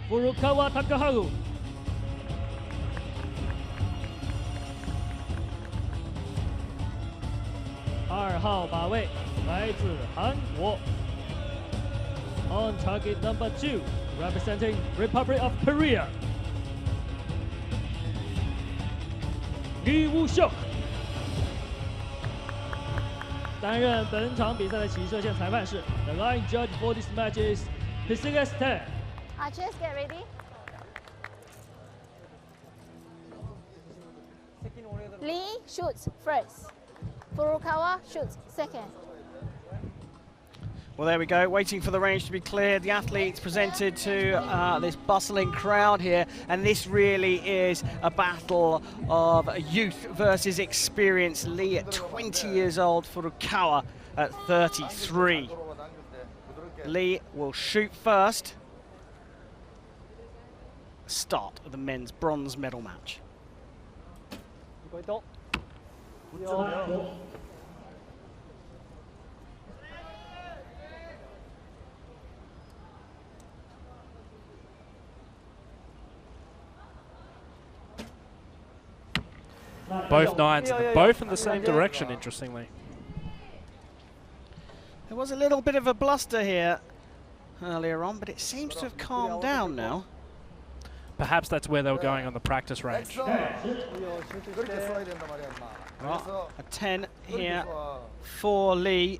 Furukawa Takaharu。2号靶位来自韩国。On target number 2, representing Republic of Korea, Seok。担任本场比赛的起射线裁判是 The line judge for this match is Pacific 10。Archers, get ready. Lee shoots first. Furukawa shoots second. Well, there we go, waiting for the range to be cleared. The athletes presented to this bustling crowd here, and this really is a battle of youth versus experience. Lee at 20 years old, Furukawa at 33. Lee will shoot first. Start of the men's bronze medal match. Both nines, both in the same direction, interestingly. There was a little bit of a bluster here earlier on, but it seems to have calmed down now. Perhaps that's where they were going on the practice range. Well, a 10 here for Lee.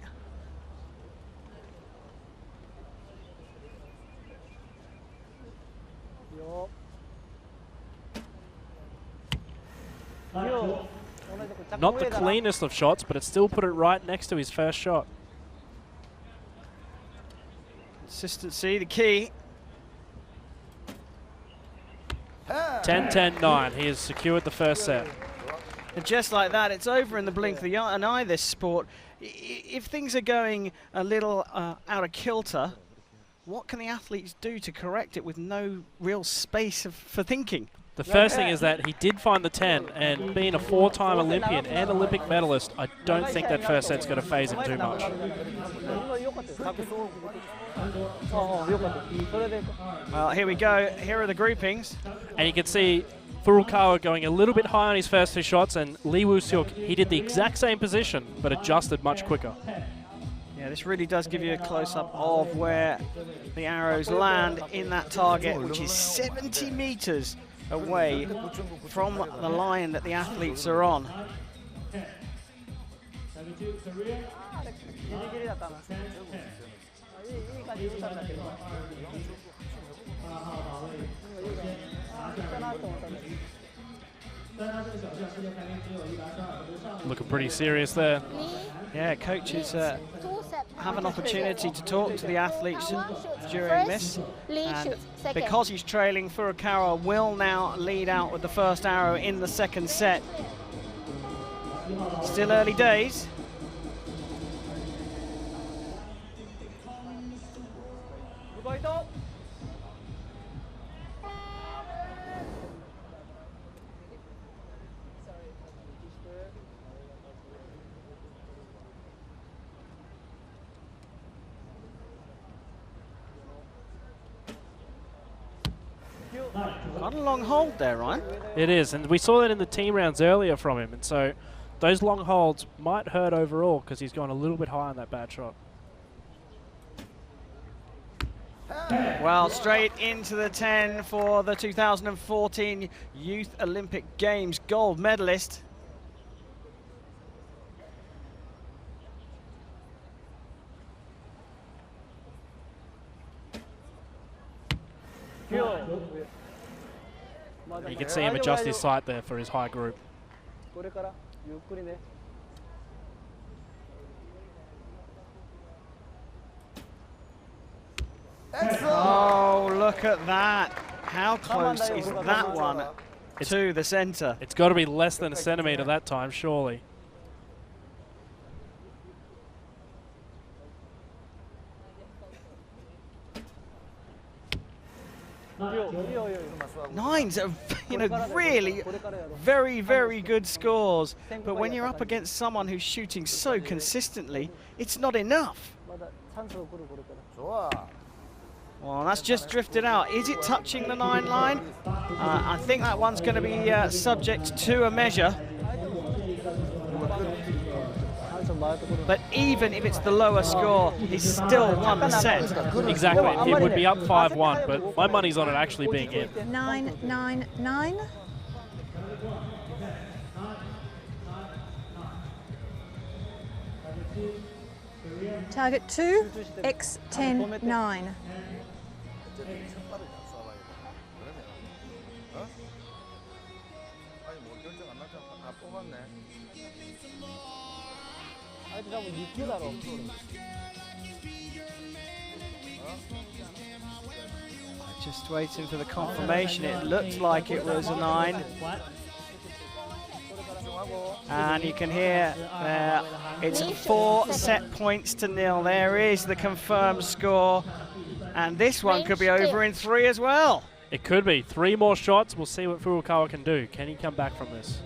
Not the cleanest of shots, but it still put it right next to his first shot. Consistency, the key. 10-10-9. He has secured the first set. And just like that, it's over in the blink of an eye, this sport. If things are going a little out of kilter, what can the athletes do to correct it with no real space for thinking? The first thing is that he did find the 10, and being a 4-time Olympian and Olympic medalist, I don't think that first set's going to phase him too much. Well, here we go. Here are the groupings. And you can see Furukawa going a little bit high on his first two shots, and Lee Seok, he did the exact same position, but adjusted much quicker. Yeah, this really does give you a close-up of where the arrows land in that target, which is 70 meters away from the line that the athletes are on. Looking pretty serious there. Yeah, coaches have an opportunity to talk to the athletes during this. And because he's trailing, Furukawa will now lead out with the first arrow in the second set. Still early days. Quite a long hold there, Ryan. It is, and we saw that in the team rounds earlier from him, and so those long holds might hurt overall because he's gone a little bit high on that bad shot. Well, straight into the 10 for the 2014 Youth Olympic Games gold medalist. You can see him adjust his sight there for his high group. Oh, look at that. How close is that one to the center? It's got to be less than a centimetre that time, surely. Nines are, really very, very good scores. But when you're up against someone who's shooting so consistently, it's not enough. Well, that's just drifted out. Is it touching the 9 line? I think that one's going to be subject to a measure. But even if it's the lower score, he's still won the set. Exactly. It would be up 5-1, but my money's on it actually being in. 9-9-9. Target 2, X10, 9. Just waiting for the confirmation. It looked like it was a 9. And you can hear it's 4 set points to 0. There is the confirmed score. And this one could be over in 3 as well. It could be. 3 more shots. We'll see what Furukawa can do. Can he come back from this?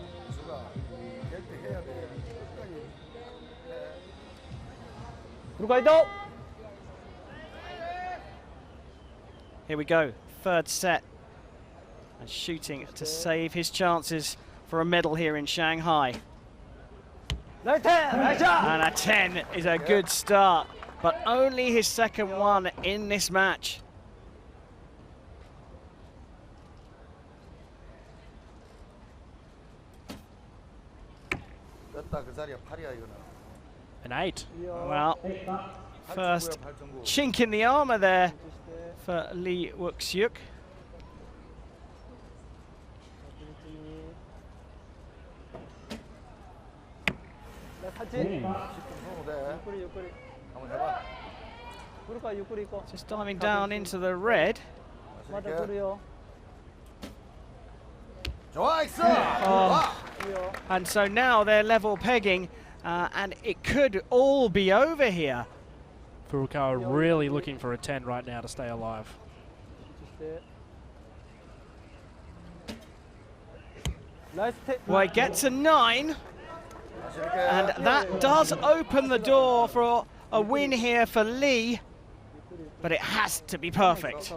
Here we go, 3rd set. And shooting to save his chances for a medal here in Shanghai. And a 10 is a good start, but only his 2nd one in this match. An 8. Well, first chink in the armour there for Lee Wook-seok. Just diving down into the red. Oh. And so now they're level pegging, and it could all be over here. Furukawa really looking for a 10 right now to stay alive. Well, it gets a 9, and that does open the door for a win here for Lee, but it has to be perfect.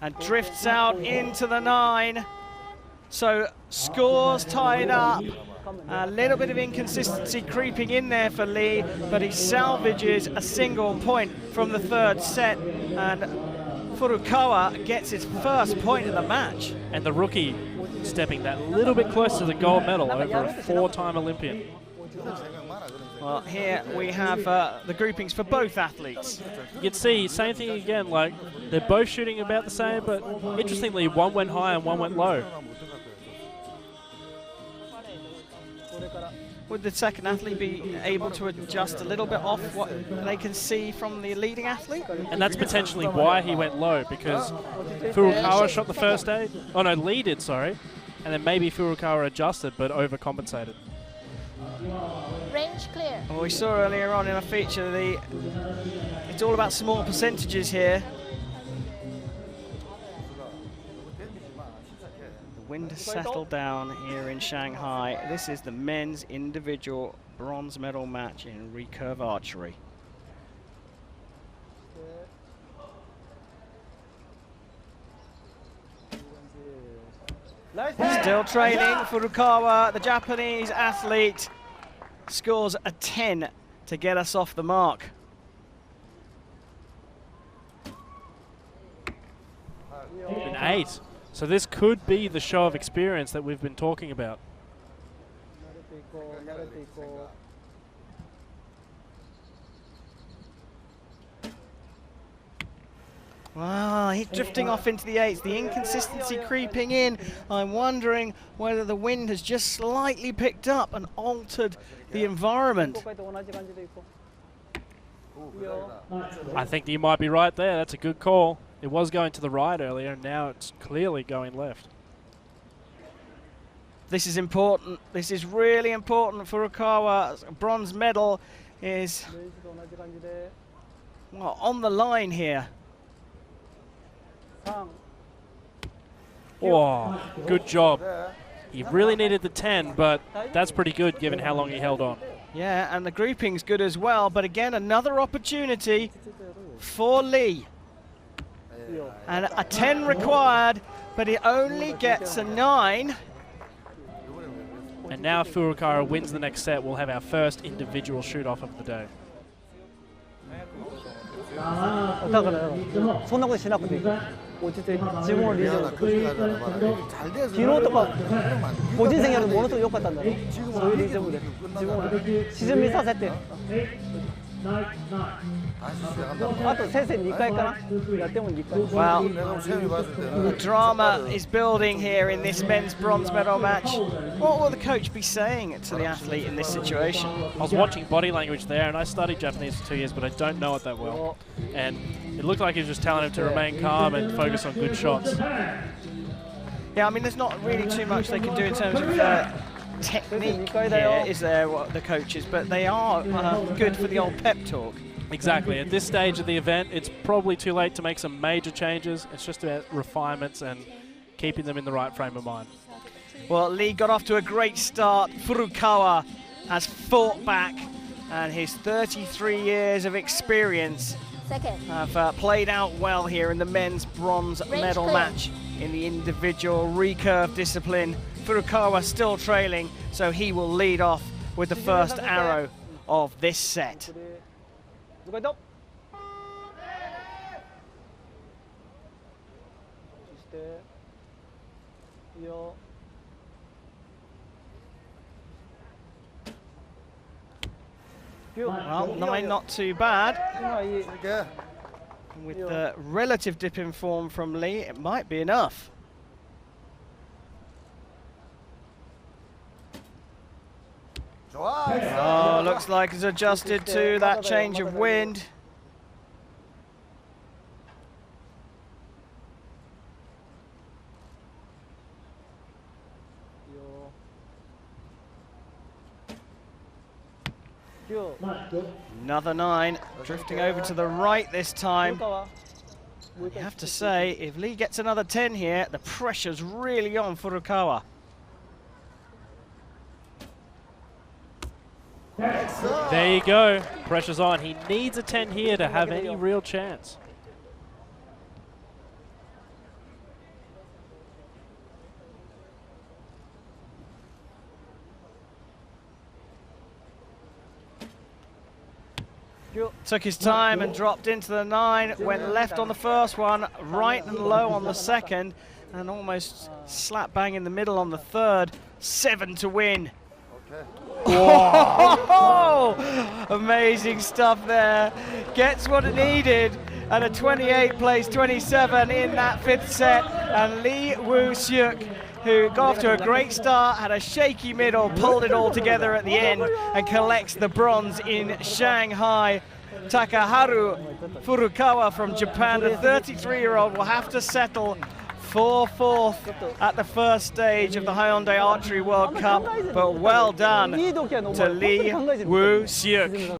And drifts out into the 9. So scores tied up. A little bit of inconsistency creeping in there for Lee, but he salvages a single point from the 3rd set, and Furukawa gets his 1st point of the match. And the rookie stepping that little bit closer to the gold medal over a 4-time Olympian. Well, here we have the groupings for both athletes. You can see, same thing again, like they're both shooting about the same, but interestingly, one went high and one went low. Would the 2nd athlete be able to adjust a little bit off what they can see from the leading athlete? And that's potentially why he went low, because Furukawa shot the first 8. Oh no, Lee did, sorry. And then maybe Furukawa adjusted but overcompensated. Range clear. Well, we saw earlier on in a feature it's all about small percentages here. The wind has settled down here in Shanghai. This is the men's individual bronze medal match in recurve archery. Still trailing, Furukawa, the Japanese athlete, scores a 10 to get us off the mark. An 8. So this could be the show of experience that we've been talking about. Wow, he's drifting off into the 8s. The inconsistency creeping in. I'm wondering whether the wind has just slightly picked up and altered the environment. I think you might be right there. That's a good call. It was going to the right earlier, and now it's clearly going left. This is important. This is really important. Furukawa's bronze medal is, well, on the line here. Oh, good job. He really needed the 10, but that's pretty good given how long he held on. Yeah, and the grouping's good as well, but again, another opportunity for Lee. And a 10 required, but he only gets a 9. And now Furukawa wins the next set. We'll have our first individual shoot-off of the day. 손하고 지났거든. 어쨌든 지붕을 리저. 뒤로 또 보진 생활은 모노토 욕했단다. 소위 리저부대. 지붕을 시즌 미사 때. 아또 세세 2回 かな? Well, the drama is building here in this men's bronze medal match. What will the coach be saying to the athlete in this situation? I was watching body language there, and I studied Japanese for 2 years, but I don't know it that well. And it looked like he was just telling him to remain calm and focus on good shots. Yeah, I mean, there's not really too much they can do in terms of technique here, is there, what the coaches, but they are good for the old pep talk. Exactly. At this stage of the event, it's probably too late to make some major changes. It's just about refinements and keeping them in the right frame of mind. Well, Lee got off to a great start. Furukawa has fought back, and his 33 years of experience have played out well here in the men's bronze medal match in the individual recurve discipline. Furukawa still trailing, so he will lead off with the first arrow of this set. Well, 9 not too bad. With the relative dip in form from Lee, it might be enough. Oh, looks like it's adjusted to that change of wind. Another 9, drifting over to the right this time. You have to say, if Lee gets another 10 here, the pressure's really on Furukawa. There you go. Pressure's on. He needs a 10 here to have any real chance. Took his time and dropped into the 9, went left on the first one, right and low on the second, and almost slap bang in the middle on the third. 7 to win. Oh, amazing stuff there. Gets what it needed, and a 28 plays 27 in that 5th set. And Lee Woo-seok, who got off to a great start, had a shaky middle, pulled it all together at the end, and collects the bronze in Shanghai. Takaharu Furukawa from Japan, the 33-year-old, will have to settle for 4th at the first stage of the Hyundai Archery World Cup, but well done to Lee Woo-seok.